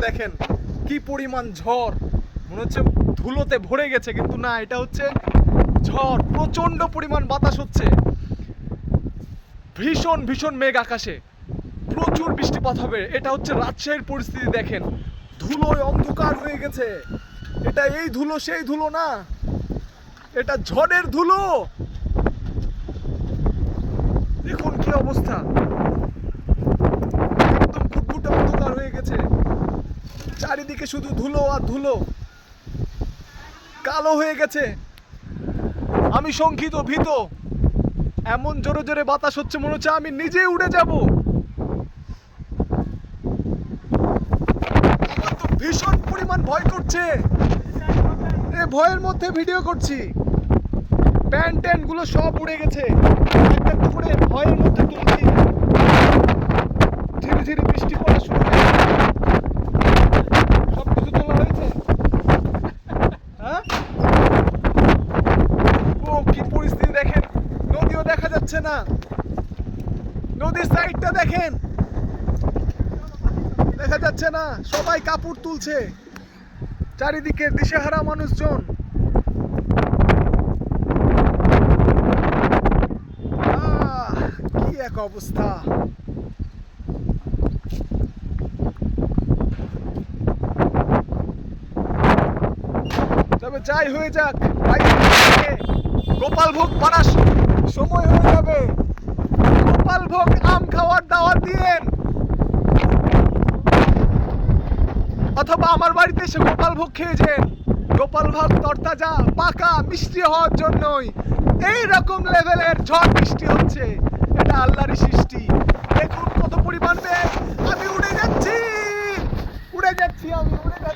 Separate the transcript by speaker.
Speaker 1: দেখেন কি পরিমাণ ঝড়, মনে হচ্ছে ধুলোতে ভরে গেছে, কিন্তু না, এটা হচ্ছে ঝড়। প্রচন্ড পরিমাণ বাতাস হচ্ছে, ভীষণ ভীষণ মেঘ আকাশে, প্রচুর বৃষ্টিপাত হবে। এটা হচ্ছে রাজশাহীর পরিস্থিতি। দেখেন ধুলোয় অন্ধকার হয়ে গেছে। এটা এই ধুলো সেই ধুলো না, এটা ঝড়ের ধুলো। দেখুন কি অবস্থা, একদম ঘুটঘুটে অন্ধকার হয়ে গেছে, চারিদিকে শুধু ধুলো আর ধুলো, কালো হয়ে গেছে। আমি শঙ্কিত, ভীত। এমন জোরে জোরে বাতাস হচ্ছে, মনে হচ্ছে আমি নিজেই উড়ে যাব। আমার তো ভীষণ পরিমাণ ভয় করছে, এ ভয়ের মধ্যে ভিডিও করছি। প্যান্ট ট্যান্ট গুলো সব উড়ে গেছে, একটা একটা করে ভয়ের মধ্যে তুলছি। ধীরে ধীরে বৃষ্টি পড়া শুরু হয়ে গেছে। সবকিছু তোলা হয়েছে। হ্যাঁ, ও কি পরিস্থিতি দেখেন, নদীও দেখা যাচ্ছে না, নদীর সাইডটা দেখেন, দেখা যাচ্ছে না। সবাই কাপড় তুলছে, চারিদিকে দিশেহারা মানুষজন। কি এক অবস্থা। তবে যাই হয়ে যাক, গোপালভোগ পাড়ার সময় হয়ে যাবে। গোপালভোগ আম খাওয়ার দাওয়াত দিয়েন, অথবা আমার বাড়িতে এসে গোপালভোগ খেয়েছেন। গোপালভোগ তরতাজা পাকা মিষ্টি হওয়ার জন্যই এই রকম লেভেলের ঝড় বৃষ্টি হচ্ছে। এটা আল্লাহরই সৃষ্টি। দেখুন কত পরিমাণ মেঘ, আমি উড়ে যাচ্ছি, উড়ে যাচ্ছি, আমি উড়ে যাচ্ছি।